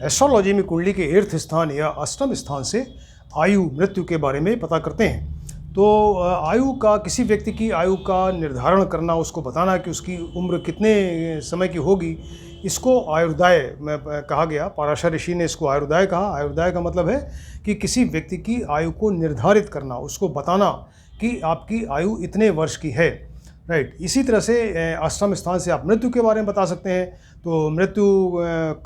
Astrology में कुंडली के 8th स्थान या अष्टम स्थान से आयु मृत्यु के बारे में पता करते हैं। तो आयु का, किसी व्यक्ति की आयु का निर्धारण करना, उसको बताना कि उसकी उम्र कितने समय की होगी, इसको आयुर्दाय में कहा गया। पराशर ऋषि ने इसको आयुर्दाय कहा। आयुर्दाय का मतलब है कि किसी व्यक्ति की आयु को निर्धारित करना, उसको बताना कि आपकी आयु इतने वर्ष की है, राइट। इसी तरह से अष्टम स्थान से आप मृत्यु के बारे में बता सकते हैं। तो मृत्यु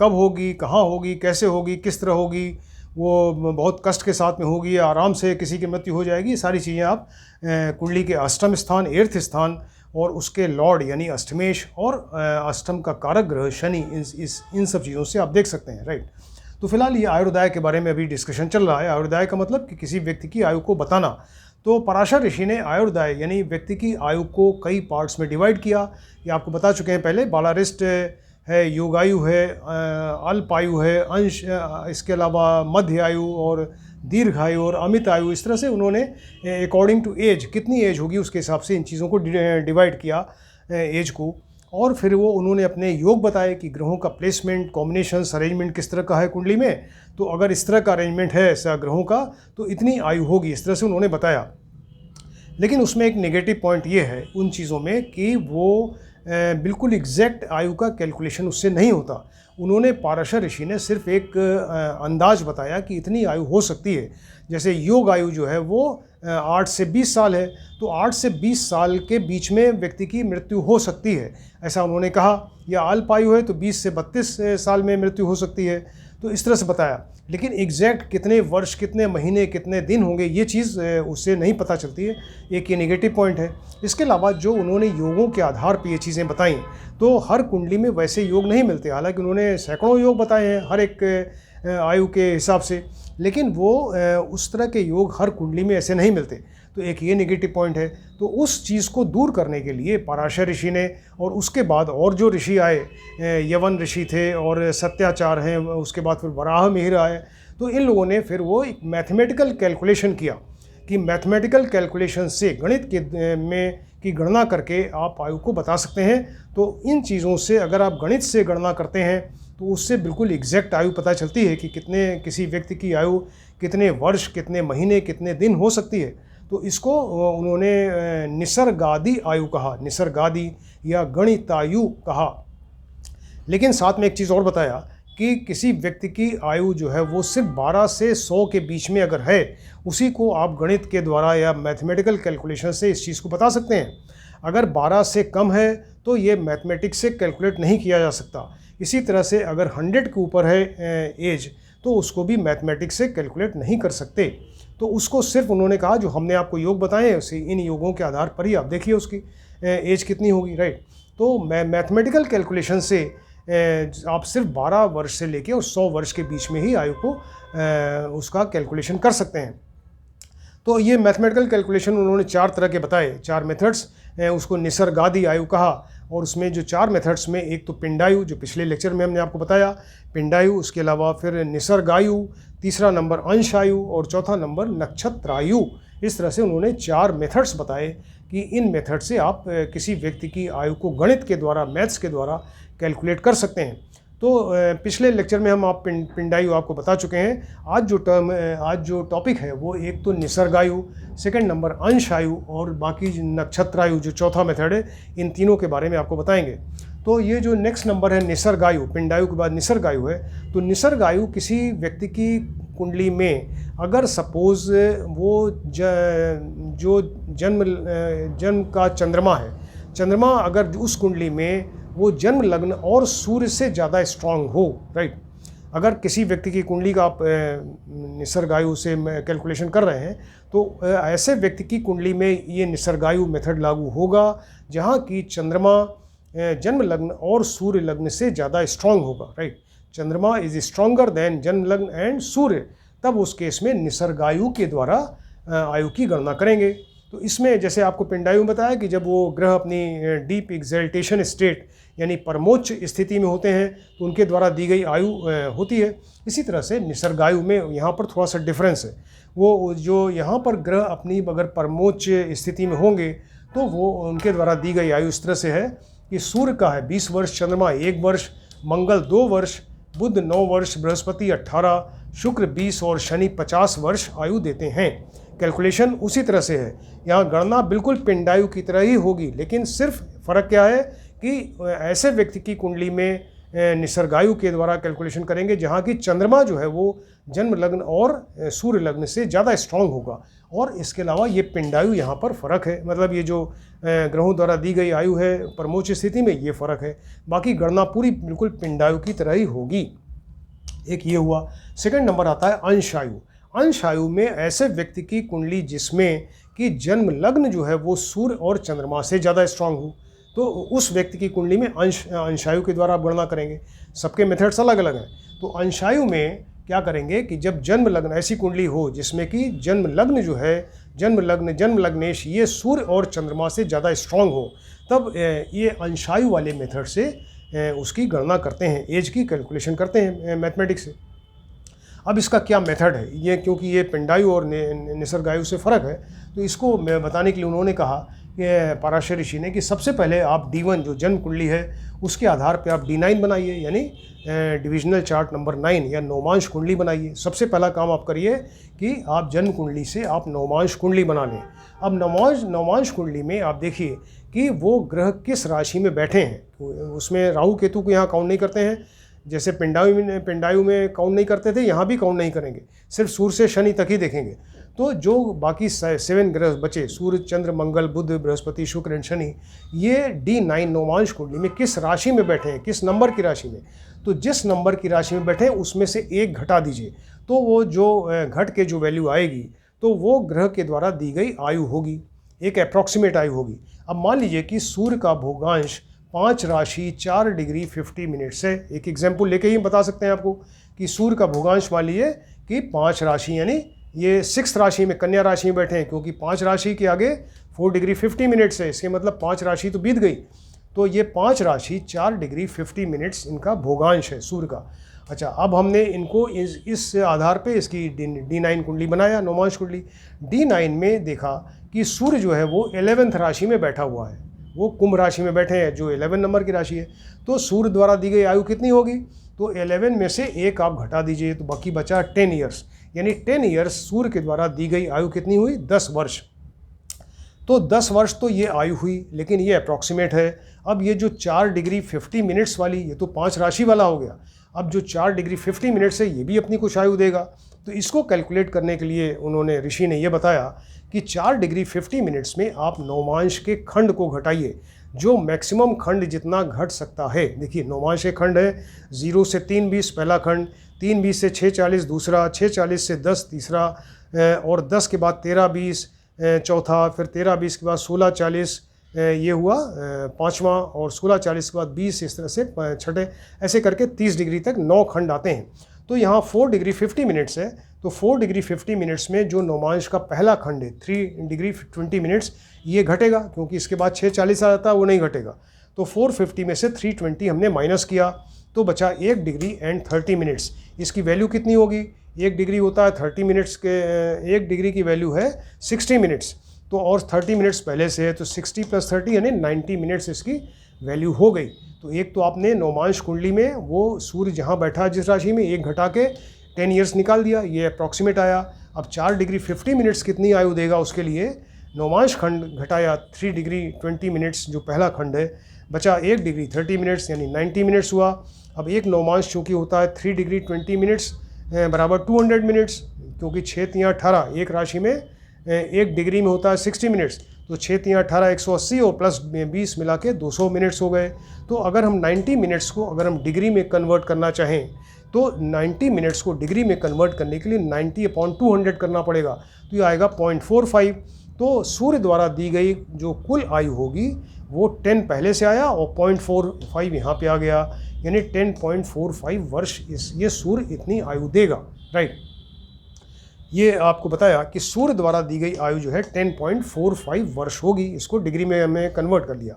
कब होगी, कहाँ होगी, कैसे होगी, किस तरह होगी, वो बहुत कष्ट के साथ में होगी या आराम से किसी की मृत्यु हो जाएगी, सारी चीज़ें आप कुंडली के अष्टम स्थान, 8th स्थान और उसके लॉर्ड यानी अष्टमेश और अष्टम का कारक ग्रह शनि, इन सब चीज़ों से आप देख सकते हैं, राइट। तो फिलहाल ये आयुर्दाय के बारे में अभी डिस्कशन चल रहा है। आयुर्दाय का मतलब कि किसी व्यक्ति की आयु को बताना। तो पराशर ऋषि ने आयुर्दाय यानी व्यक्ति की आयु को कई पार्ट्स में डिवाइड किया। ये आपको बता चुके हैं पहले। बालारिष्ट है, योगायु है, अल्पायु है, अंश, इसके अलावा मध्य आयु और दीर्घायु और अमित आयु। इस तरह से उन्होंने अकॉर्डिंग टू एज, कितनी एज होगी उसके हिसाब से इन चीज़ों को डिवाइड किया एज को। और फिर वो उन्होंने अपने योग बताए कि ग्रहों का प्लेसमेंट, कॉम्बिनेशंस, अरेंजमेंट किस तरह का है कुंडली में। तो अगर इस तरह का अरेंजमेंट है ऐसा ग्रहों का तो इतनी आयु होगी, इस तरह से उन्होंने बताया। लेकिन उसमें एक नेगेटिव पॉइंट ये है उन चीज़ों में कि वो बिल्कुल एग्जैक्ट आयु का कैलकुलेशन उससे नहीं होता। उन्होंने, पराशर ऋषि ने सिर्फ एक अंदाज बताया कि इतनी आयु हो सकती है। जैसे योग आयु जो है वो 8 से 20 साल है, तो 8 से 20 साल के बीच में व्यक्ति की मृत्यु हो सकती है, ऐसा उन्होंने कहा। या अल्पायु है तो 20 से 32 साल में मृत्यु हो सकती है, तो इस तरह से बताया। लेकिन एग्जैक्ट कितने वर्ष, कितने महीने, कितने दिन होंगे, ये चीज़ उससे नहीं पता चलती है। एक ये नेगेटिव पॉइंट है। इसके अलावा जो उन्होंने योगों के आधार पर ये चीज़ें बताई, तो हर कुंडली में वैसे योग नहीं मिलते। हालांकि उन्होंने सैकड़ों योग बताए हैं हर एक आयु के हिसाब से, लेकिन वो उस तरह के योग हर कुंडली में ऐसे नहीं मिलते। तो एक ये नेगेटिव पॉइंट है। तो उस चीज़ को दूर करने के लिए पराशर ऋषि ने, और उसके बाद और जो ऋषि आए, यवन ऋषि थे और सत्याचार हैं, उसके बाद फिर वराह मिहिर आए, तो इन लोगों ने फिर वो एक मैथमेटिकल कैलकुलेशन किया कि मैथमेटिकल कैलकुलेशन से, गणित के में की गणना करके आप आयु को बता सकते हैं। तो इन चीज़ों से अगर आप गणित से गणना करते हैं तो उससे बिल्कुल एग्जैक्ट आयु पता चलती है कि कितने, किसी व्यक्ति की आयु कितने वर्ष, कितने महीने, कितने दिन हो सकती है। तो इसको उन्होंने निसर्गादि आयु कहा, निसर्गादि या गणितायु कहा। लेकिन साथ में एक चीज़ और बताया कि किसी व्यक्ति की आयु जो है वो सिर्फ 12 से 100 के बीच में अगर है, उसी को आप गणित के द्वारा या मैथमेटिकल कैलकुलेशन से इस चीज़ को बता सकते हैं। अगर 12 से कम है तो ये मैथमेटिक्स से कैलकुलेट नहीं किया जा सकता। इसी तरह से अगर 100 के ऊपर है एज, तो उसको भी मैथमेटिक्स से कैलकुलेट नहीं कर सकते। तो उसको सिर्फ उन्होंने कहा जो हमने आपको योग बताए हैं, उसे इन योगों के आधार पर ही आप देखिए उसकी एज कितनी होगी, राइट। तो मैथमेटिकल कैलकुलेशन से आप सिर्फ 12 वर्ष से लेके और 100 वर्ष के बीच में ही आयु को उसका कैलकुलेशन कर सकते हैं। तो ये मैथमेटिकल कैलकुलेशन उन्होंने 4 तरह के बताए, 4 मेथड्स। उसको निसर्गादि आयु कहा। और उसमें जो 4 मेथड्स में, एक तो पिंडायु, जो पिछले लेक्चर में हमने आपको बताया, पिंडायु। उसके अलावा फिर निसर्गायु, तीसरा नंबर अंशायु और चौथा नंबर नक्षत्रायु। इस तरह से उन्होंने 4 मेथड्स बताए कि इन मेथड से आप किसी व्यक्ति की आयु को गणित के द्वारा, मैथ्स के द्वारा कैलकुलेट कर सकते हैं। तो पिछले लेक्चर में हम आप पिंडायु आपको बता चुके हैं। आज जो टॉपिक है वो एक तो निसर्गायु, सेकंड नंबर अंशायु और बाकी नक्षत्रायु जो चौथा मेथड है, इन तीनों के बारे में आपको बताएंगे। तो ये जो नेक्स्ट नंबर है निसर्गायु, पिंडायु के बाद निसर्गायु है। तो निसर्गायु किसी व्यक्ति की कुंडली में अगर सपोज वो जो जन्म का चंद्रमा है, चंद्रमा अगर उस कुंडली में वो जन्म लग्न और सूर्य से ज़्यादा स्ट्रांग हो, राइट। अगर किसी व्यक्ति की कुंडली का आप निसर्गायु से कैलकुलेशन कर रहे हैं, तो ऐसे व्यक्ति की कुंडली में ये निसर्गायु मेथड लागू होगा जहाँ की चंद्रमा जन्म लग्न और सूर्य लग्न से ज़्यादा स्ट्रांग होगा, राइट। चंद्रमा इज स्ट्रॉन्गर देन जन्म लग्न एंड सूर्य। तब उस केस में निसर्गायु के द्वारा आयु की गणना करेंगे। तो इसमें जैसे आपको पिंडायु बताया कि जब वो ग्रह अपनी डीप एक्सल्टेशन स्टेट यानी परमोच्च स्थिति में होते हैं तो उनके द्वारा दी गई आयु होती है। इसी तरह से निसर्गायु में यहाँ पर थोड़ा सा डिफरेंस है। वो जो यहाँ पर ग्रह अपनी अगर परमोच्च स्थिति में होंगे तो वो उनके द्वारा दी गई आयु इस तरह से है कि सूर्य का है 20 वर्ष, चंद्रमा 1 वर्ष, मंगल 2 वर्ष, बुध 9 वर्ष, बृहस्पति 18, शुक्र 20 और शनि 50 वर्ष आयु देते हैं। कैलकुलेशन उसी तरह से है, यहाँ गणना बिल्कुल पिंडायु की तरह ही होगी, लेकिन सिर्फ फ़र्क क्या है कि ऐसे व्यक्ति की कुंडली में निसर्गायु के द्वारा कैलकुलेशन करेंगे जहाँ की चंद्रमा जो है वो जन्म लग्न और सूर्य लग्न से ज़्यादा स्ट्रांग होगा। और इसके अलावा ये पिंडायु यहाँ पर फ़र्क है, मतलब ये जो ग्रहों द्वारा दी गई आयु है परमोच्च स्थिति में, ये फ़र्क है। बाकी गणना पूरी बिल्कुल पिंडायु की तरह ही होगी। एक ये हुआ। सेकंड नंबर आता है अंश आयु। अंश आयु में ऐसे व्यक्ति की कुंडली जिसमें कि जन्म लग्न जो है वो सूर्य और चंद्रमा से ज़्यादा स्ट्रांग हो, तो उस व्यक्ति की कुंडली में अंशायु के द्वारा आप गणना करेंगे। सबके मेथड्स अलग अलग हैं। तो अंशायु में क्या करेंगे कि जब जन्म लग्न ऐसी कुंडली हो जिसमें कि जन्म लग्न जो है, जन्म लग्नेश ये सूर्य और चंद्रमा से ज़्यादा स्ट्रांग हो, तब ये अंशायु वाले मेथड से उसकी गणना करते हैं, एज की कैलकुलेशन करते हैं मैथमेटिक्स से। अब इसका क्या मेथड है ये, क्योंकि ये पिंडायु और निसर्गायु से फ़र्क है, तो इसको बताने के लिए उन्होंने कहा कि पराशर ऋषि ने कि सबसे पहले आप D1 जो जन्म कुंडली है उसके आधार पे आप D9 बनाइए, यानी डिविजनल चार्ट नंबर 9 या नौमांश कुंडली बनाइए। सबसे पहला काम आप करिए कि आप जन्म कुंडली से आप नौमांश कुंडली बना लें। अब नौमांश कुंडली में आप देखिए कि वो ग्रह किस राशि में बैठे हैं। उसमें राहु केतु को यहाँ काउंट नहीं करते हैं, जैसे पिंडायु में काउंट नहीं करते थे, यहाँ भी काउंट नहीं करेंगे, सिर्फ सूर्य से शनि तक ही देखेंगे। तो जो बाकी 7 ग्रह बचे, सूर्य, चंद्र, मंगल, बुध, बृहस्पति, शुक्र एंड शनि, ये D9 नौमांश कुंडली में किस राशि में बैठे हैं, किस नंबर की राशि में, तो जिस नंबर की राशि में बैठे हैं उसमें से एक घटा दीजिए, तो वो जो घट के जो वैल्यू आएगी तो वो ग्रह के द्वारा दी गई आयु होगी, एक अप्रॉक्सीमेट आयु होगी। अब मान लीजिए कि सूर्य का भोगांश 5 राशि 4 डिग्री 50 मिनट्स है। एक एग्जाम्पल लेके ही बता सकते हैं आपको कि सूर्य का भोगांश मान लीजिए कि 5 राशि, यानी ये 6th राशि में, कन्या राशि में बैठे हैं, क्योंकि 5 राशि के आगे 4 डिग्री 50 मिनट्स है, इसके मतलब 5 राशि तो बीत गई। तो ये 5 राशि 4 डिग्री 50 मिनट्स इनका भोगांश है सूर्य का। अच्छा, अब हमने इनको इस आधार पे इसकी D9 कुंडली बनाया, नौमांश कुंडली। D9 में देखा कि सूर्य जो है वो 11th राशि में बैठा हुआ है, वो कुंभ राशि में बैठे हैं जो 11 नंबर की राशि है। तो सूर्य द्वारा दी गई आयु कितनी होगी, तो 11 में से एक आप घटा दीजिए, तो बाकी बचा 10 ईयर्स, यानी 10 ईयर्स सूर्य के द्वारा दी गई आयु कितनी हुई, 10 वर्ष। तो 10 वर्ष तो ये आयु हुई, लेकिन ये अप्रॉक्सीमेट है। अब ये जो 4 डिग्री 50 मिनट्स वाली, ये तो 5 राशि वाला हो गया। अब जो 4 डिग्री 50 मिनट्स है ये भी अपनी कुछ आयु देगा। तो इसको कैलकुलेट करने के लिए उन्होंने, ऋषि ने ये बताया कि 4 डिग्री 50 मिनट्स में आप नौमांश के खंड को घटाइए, जो मैक्सिमम खंड जितना घट सकता है। देखिए, नौमांश के खंड है 0 से 320 पहला खंड, 320 से 640 दूसरा, 640 से 10 तीसरा, और 10 के बाद 1320 चौथा, फिर 1320 के बाद 1640 ये हुआ पाँचवा, और 1640 के बाद 20, इस तरह से छठे, ऐसे करके 30 डिग्री तक 9 खंड आते हैं। तो यहाँ 4 डिग्री 50 मिनट्स है, तो 4 डिग्री 50 मिनट्स में जो नौमांश का पहला खंड है 3 डिग्री 20 मिनट्स, ये घटेगा, क्योंकि इसके बाद 640 आ जाता है, वो नहीं घटेगा। तो 450 में से 320 हमने माइनस किया, तो बचा 1 डिग्री एंड 30 मिनट्स। इसकी वैल्यू कितनी होगी, 1 डिग्री होता है 30 मिनट्स के, 1 डिग्री की वैल्यू है 60 मिनट्स, तो और 30 मिनट्स पहले से है, तो 60 + 30 यानी 90 मिनट्स इसकी वैल्यू हो गई। तो एक तो आपने नौमांश कुंडली में वो सूर्य जहाँ बैठा जिस राशि में, एक घटा के 10 ईयर्स निकाल दिया, ये अप्रॉक्सीमेट आया। अब 4 डिग्री 50 मिनट्स कितनी आयु देगा, उसके लिए नौमांश खंड घटाया 3 डिग्री 20 मिनट्स जो पहला खंड है, बचा 1 डिग्री 30 मिनट्स यानी 90 मिनट्स हुआ। अब एक नौमांश चूँकि होता है 3 डिग्री 20 मिनट्स बराबर 200 मिनट्स, क्योंकि 6 × 18 एक राशि में 1 डिग्री में होता है 60 मिनट्स, तो 6 × 18 180 और प्लस 20 मिला के 200 मिनट्स हो गए। तो अगर हम 90 मिनट्स को अगर हम डिग्री में कन्वर्ट करना चाहें, तो 90 मिनट्स को डिग्री में कन्वर्ट करने के लिए 90/200 करना पड़ेगा, तो ये आएगा 0.45। तो सूर्य द्वारा दी गई जो कुल आयु होगी वो 10 पहले से आया और 0.45 यहाँ पे आ गया, यानी 10.45 वर्ष ये सूर्य इतनी आयु देगा, राइट। ये आपको बताया कि सूर्य द्वारा दी गई आयु जो है 10.45 वर्ष होगी, इसको डिग्री में हमें कन्वर्ट कर लिया।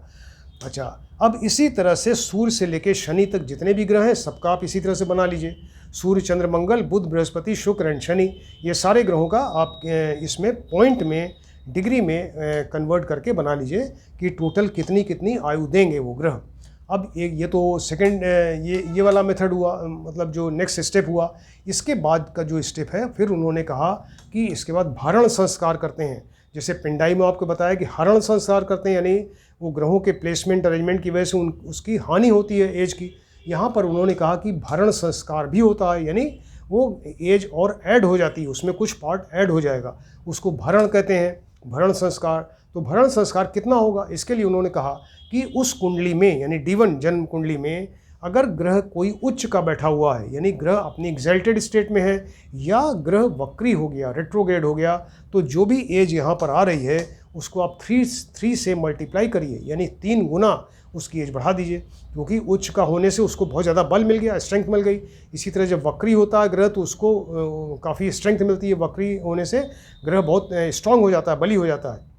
अच्छा, अब इसी तरह से सूर्य से लेकर शनि तक जितने भी ग्रह हैं सबका आप इसी तरह से बना लीजिए। सूर्य, चंद्र, मंगल, बुध, बृहस्पति, शुक्र एंड शनि, ये सारे ग्रहों का आप इसमें पॉइंट में, डिग्री में कन्वर्ट करके बना लीजिए कि टोटल कितनी कितनी आयु देंगे वो ग्रह। अब ये तो सेकंड ये वाला मेथड हुआ, मतलब जो नेक्स्ट स्टेप हुआ। इसके बाद का जो स्टेप है, फिर उन्होंने कहा कि इसके बाद भरण संस्कार करते हैं। जैसे पिंडाई में आपको बताया कि हरण संस्कार करते हैं, यानी वो ग्रहों के प्लेसमेंट अरेंजमेंट की वजह से उसकी हानि होती है एज की। यहाँ पर उन्होंने कहा कि भरण संस्कार भी होता है, यानी वो एज और ऐड हो जाती है, उसमें कुछ पार्ट ऐड हो जाएगा, उसको भरण कहते हैं, भरण संस्कार। तो भरण संस्कार कितना होगा, इसके लिए उन्होंने कहा कि उस कुंडली में, यानी D1 जन्म कुंडली में अगर ग्रह कोई उच्च का बैठा हुआ है, यानी ग्रह अपनी एग्जल्टेड स्टेट में है, या ग्रह वक्री हो गया, रेट्रोग्रेड हो गया, तो जो भी एज यहाँ पर आ रही है उसको आप 3 से मल्टीप्लाई करिए, यानी 3 गुना उसकी एज बढ़ा दीजिए, क्योंकि उच्च का होने से उसको बहुत ज़्यादा बल मिल गया, स्ट्रेंथ मिल गई। इसी तरह जब वक्री होता है ग्रह तो उसको काफ़ी स्ट्रेंथ मिलती है, वक्री होने से ग्रह बहुत स्ट्रांग हो जाता है, बली हो जाता है।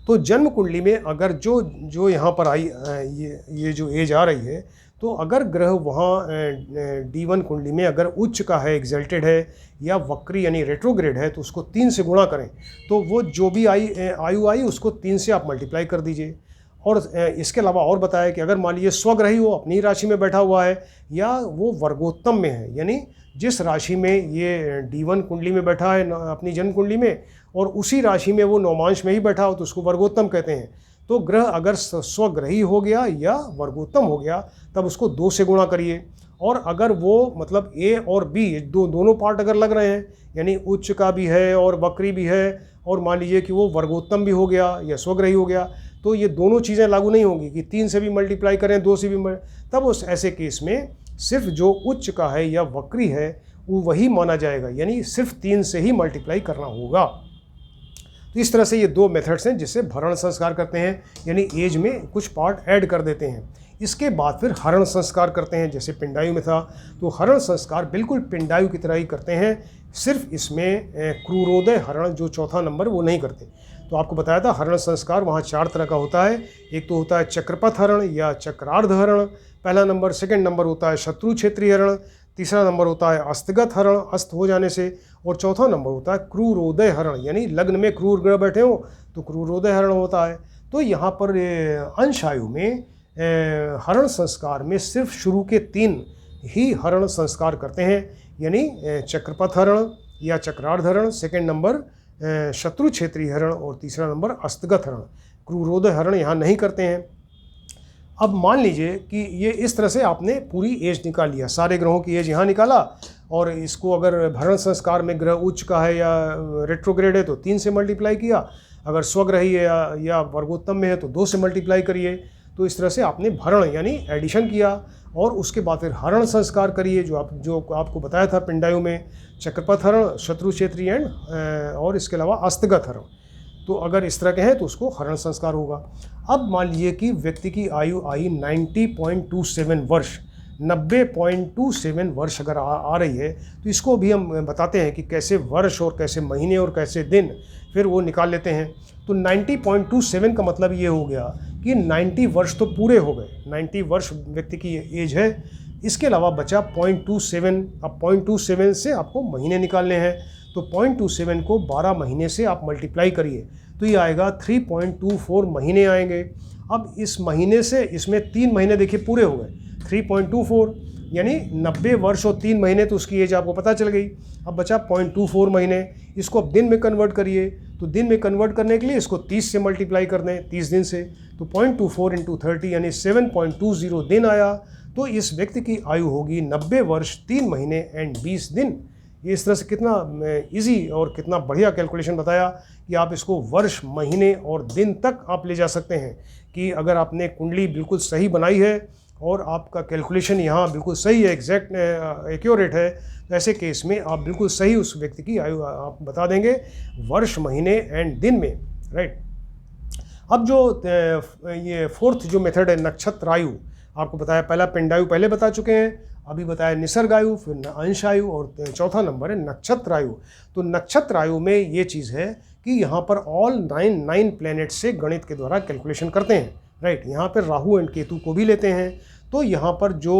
तो जन्म कुंडली में अगर जो यहाँ पर आई ये जो एज आ रही है, तो अगर ग्रह वहाँ D1 कुंडली में अगर उच्च का है, एग्जल्टेड है, या वक्री यानी रेट्रोग्रेड है, तो उसको 3 से गुणा करें, तो वो जो भी आयु आई उसको 3 से आप मल्टीप्लाई कर दीजिए। और इसके अलावा और बताया कि अगर मान लीजिए स्वग्रही हो, अपनी राशि में बैठा हुआ है, या वो वर्गोत्तम में है, यानी जिस राशि में ये D1 कुंडली में बैठा है अपनी जन्म कुंडली में, और उसी राशि में वो नौमांश में ही बैठा हो, तो उसको वर्गोत्तम कहते हैं। तो ग्रह अगर स्वग्रही हो गया या वर्गोत्तम हो गया, तब उसको 2 से गुणा करिए। और अगर वो मतलब A और B दोनों पार्ट अगर लग रहे हैं, यानी उच्च का भी है और वक्री भी है, और मान लीजिए कि वो वर्गोत्तम भी हो गया या स्वग्रही हो गया, तो ये दोनों चीज़ें लागू नहीं होंगी कि 3 से भी मल्टीप्लाई करें, 2 से भी तब उस ऐसे केस में सिर्फ जो उच्च का है या वक्री है वो वही माना जाएगा, यानी सिर्फ 3 से ही मल्टीप्लाई करना होगा। तो इस तरह से ये 2 मेथड्स हैं जिससे भरण संस्कार करते हैं, यानी एज में कुछ पार्ट ऐड कर देते हैं। इसके बाद फिर हरण संस्कार करते हैं, जैसे पिंडायु में था, तो हरण संस्कार बिल्कुल पिंडायु की तरह ही करते हैं, सिर्फ इसमें क्रूरोदय हरण जो चौथा नंबर वो नहीं करते। तो आपको बताया था हरण संस्कार वहाँ 4 तरह का होता है। एक तो होता है चक्रपथ हरण या चक्रार्ध हरण, पहला नंबर। सेकंड नंबर होता है शत्रु क्षेत्रीय हरण। तीसरा नंबर होता है अस्तगत हरण, अस्त हो जाने से। और चौथा नंबर होता है क्रूरोदय हरण, यानी लग्न में क्रूर ग्रह बैठे हो तो क्रूरोदय हरण होता है। तो यहाँ पर अंश आयु में हरण संस्कार में सिर्फ शुरू के 3 ही हरण संस्कार करते हैं, यानी चक्रपथ हरण या चक्रार्ध हरण, सेकंड नंबर शत्रु क्षेत्रीय हरण, और तीसरा नंबर अस्तगत हरण। क्रूरोदय हरण यहाँ नहीं करते हैं। अब मान लीजिए कि ये इस तरह से आपने पूरी एज निकाल लिया, सारे ग्रहों की एज यहाँ निकाला, और इसको अगर भरण संस्कार में ग्रह उच्च का है या रेट्रोग्रेड है तो 3 से मल्टीप्लाई किया, अगर स्वग्रही है या वर्गोत्तम में है तो 2 से मल्टीप्लाई करिए। तो इस तरह से आपने भरण यानी एडिशन किया, और उसके बाद फिर हरण संस्कार करिए, जो आपको बताया था पिंडायु में, चक्रपथ हरण, शत्रु क्षेत्रीय एंड और इसके अलावा अस्तगत हरण। तो अगर इस तरह के हैं तो उसको हरण संस्कार होगा। अब मान लीजिए कि व्यक्ति की आयु आई 90.27 वर्ष, 90.27 वर्ष अगर आ रही है, तो इसको भी हम बताते हैं कि कैसे वर्ष और कैसे महीने और कैसे दिन, फिर वो निकाल लेते हैं। तो 90.27 का मतलब ये हो गया कि 90 वर्ष तो पूरे हो गए, 90 वर्ष व्यक्ति की एज है। इसके अलावा बचा 0.27। अब 0.27 से आपको महीने निकालने हैं, तो 0.27 को 12 महीने से आप मल्टीप्लाई करिए, तो ये आएगा 3.24 महीने आएंगे। अब इस महीने से इसमें 3 महीने देखिए पूरे हो गए, 3.24 यानी 90 वर्ष और 3 महीने, तो उसकी एज आपको पता चल गई। अब बचा 0.24 महीने, इसको अब दिन में कन्वर्ट करिए, तो दिन में कन्वर्ट करने के लिए इसको 30 से मल्टीप्लाई कर दें, 30 दिन से, तो 0.24 × 30 यानी 7.20 दिन आया। तो इस व्यक्ति की आयु होगी 90 वर्ष 3 महीने एंड 20 दिन। ये इस तरह से कितना इजी और कितना बढ़िया कैलकुलेशन बताया कि आप इसको वर्ष, महीने और दिन तक आप ले जा सकते हैं, कि अगर आपने कुंडली बिल्कुल सही बनाई है और आपका कैलकुलेशन यहाँ बिल्कुल सही है, एग्जैक्ट एक्यूरेट है, तो ऐसे केस में आप बिल्कुल सही उस व्यक्ति की आयु आप बता देंगे वर्ष, महीने एंड दिन में, राइट। अब जो ये 4th जो मेथड है नक्षत्र आयु, आपको बताया पहला पिंडायु पहले बता चुके हैं, अभी बताया निसर्ग आयु, फिर अंश आयु, और चौथा नंबर है नक्षत्र आयु। तो नक्षत्र आयु में ये चीज़ है कि यहाँ पर ऑल 9 प्लैनेट से गणित के द्वारा कैलकुलेशन करते हैं, राइट। यहाँ पर राहु एंड केतु को भी लेते हैं। तो यहाँ पर जो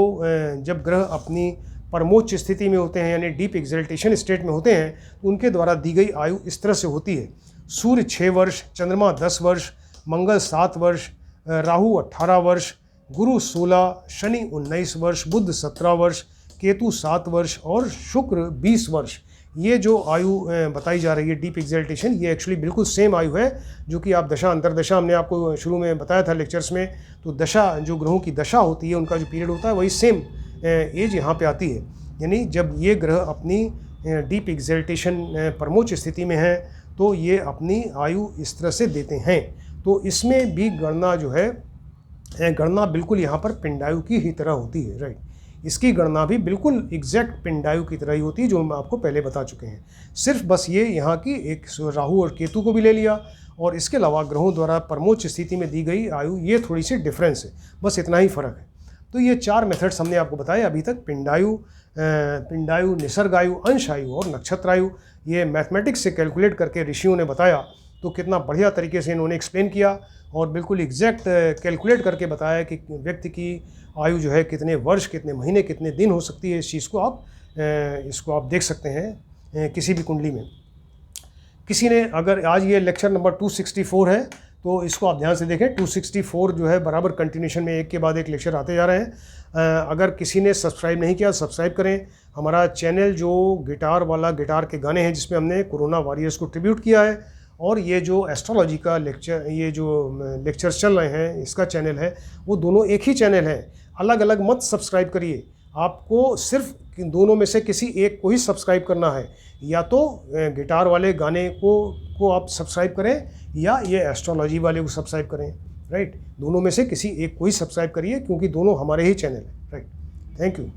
जब ग्रह अपनी परमोच्च स्थिति में होते हैं यानी डीप एक्सल्टेशन स्टेट में होते हैं, उनके द्वारा दी गई आयु इस तरह से होती है। सूर्य 6 वर्ष, चंद्रमा 10 वर्ष, मंगल 7 वर्ष, राहु 18 वर्ष, गुरु 16, शनि 19 वर्ष, बुध 17 वर्ष, केतु 7 वर्ष और शुक्र 20 वर्ष। ये जो आयु बताई जा रही है डीप एग्जल्टेशन, ये एक्चुअली बिल्कुल सेम आयु है जो कि आप दशा अंतरदशा हमने आपको शुरू में बताया था लेक्चर्स में। तो दशा, जो ग्रहों की दशा होती है उनका जो पीरियड होता है वही सेम एज यहाँ पे आती है। यानी जब ये ग्रह अपनी डीप एग्जल्टेशन परमोच्च स्थिति में है तो ये अपनी आयु इस तरह से देते हैं। तो इसमें भी गणना जो है, गणना बिल्कुल यहाँ पर पिंडायु की ही तरह होती है, राइट। इसकी गणना भी बिल्कुल एग्जैक्ट पिंडायु की तरह ही होती है जो हम आपको पहले बता चुके हैं। सिर्फ बस ये यहाँ की एक राहु और केतु को भी ले लिया और इसके अलावा ग्रहों द्वारा परमोच्च स्थिति में दी गई आयु, ये थोड़ी सी डिफरेंस है, बस इतना ही फर्क है। तो ये 4 मेथड्स हमने आपको बताए अभी तक, पिंडायु, निसर्गायु, अंश आयु और नक्षत्र आयु। ये मैथमेटिक्स से कैलकुलेट करके ऋषियों ने बताया, तो कितना बढ़िया तरीके से इन्होंने एक्सप्लेन किया और बिल्कुल एग्जैक्ट कैलकुलेट करके बताया कि व्यक्ति की आयु जो है कितने वर्ष, कितने महीने, कितने दिन हो सकती है। इस चीज़ को आप देख सकते हैं किसी भी कुंडली में। किसी ने अगर आज ये लेक्चर नंबर 264 है तो इसको आप ध्यान से देखें। 264 जो है बराबर कंटिन्यूशन में एक के बाद एक लेक्चर आते जा रहे हैं। अगर किसी ने सब्सक्राइब नहीं किया, सब्सक्राइब करें। हमारा चैनल जो गिटार वाला, गिटार के गाने हैं जिसमें हमने कोरोना वॉरियर्स को ट्रिब्यूट किया है, और ये जो एस्ट्रोलॉजी का लेक्चर, ये जो लेक्चर्स चल रहे हैं, इसका चैनल है, वो दोनों एक ही चैनल है। अलग अलग मत सब्सक्राइब करिए। आपको सिर्फ दोनों में से किसी एक को ही सब्सक्राइब करना है। या तो गिटार वाले गाने को आप सब्सक्राइब करें या ये एस्ट्रोलॉजी वाले को सब्सक्राइब करें, राइट। दोनों में से किसी एक को ही सब्सक्राइब करिए क्योंकि दोनों हमारे ही चैनल है, राइट। Thank you.